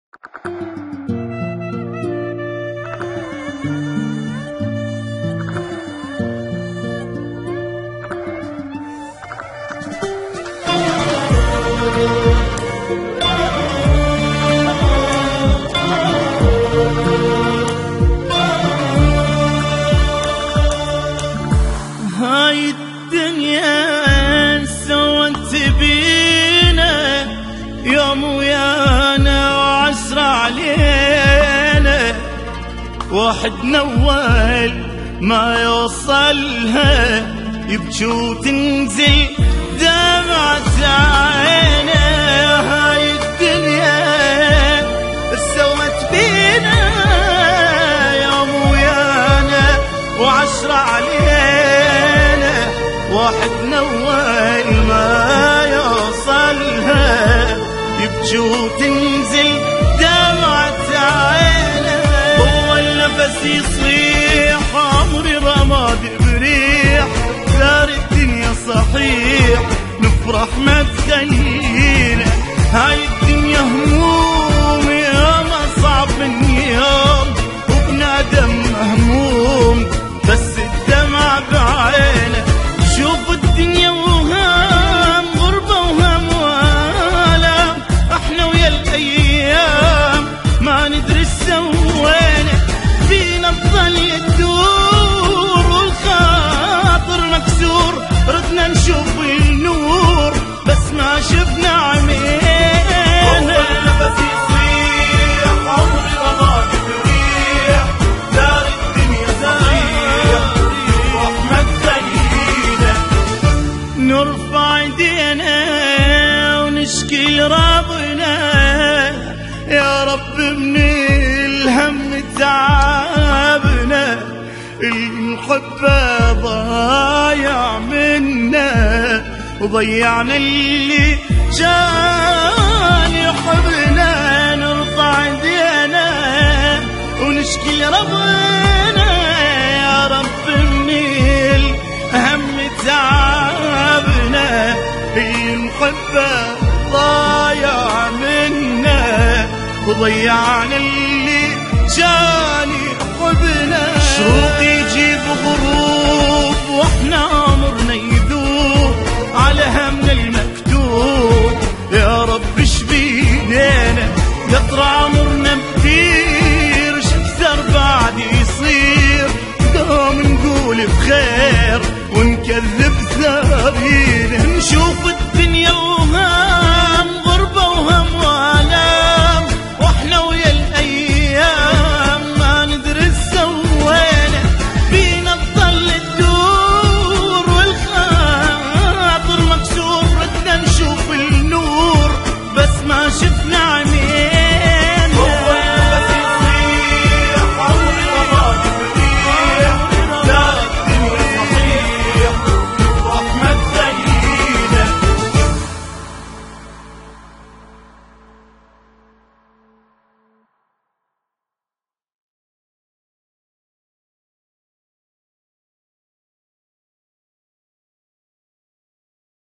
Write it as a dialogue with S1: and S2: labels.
S1: هاي الدنيا سوت بينا يوم ويانا وعسر علينا، واحد نول ما يوصلها يبكي وتنزل دمعة عينه. هاي الدنيا سوت بينا يوم ويانا وعسر علينا، واحد نول ما يوصلها يبكي وتنزل دمعة عينه. هو النفس يصيح عمري رماد بريح، دار الدنيا صحيح نفرح ما تخلينا. هاي الدنيا هموم يوم أصعب من يوم، وبنادم مهموم بس الدمع بعينه. شوف الدنيا وهام غربة وهم وآلام، احنا ويا الأيام ما ندري سوينا. فينا الظل يدور والخاطر مكسور، ردنا نشوف النور بس ما شفنا عمينا. النفس يصيح عمري رماد بريح، دار الدنيا صحيح رحمة خلينا. نرفع ايدينا ونشكي لربنا، يا رب من الهم تعبنا، المحبة ضايع منا وضيعنا اللي كان يحبنا. نرفع ايدينا ونشكي لربنا، يا رب من الهم تعبنا، المحبة ضايع منا وضيعنا اللي كان يحبنا. شروق يجيب غروب واحنا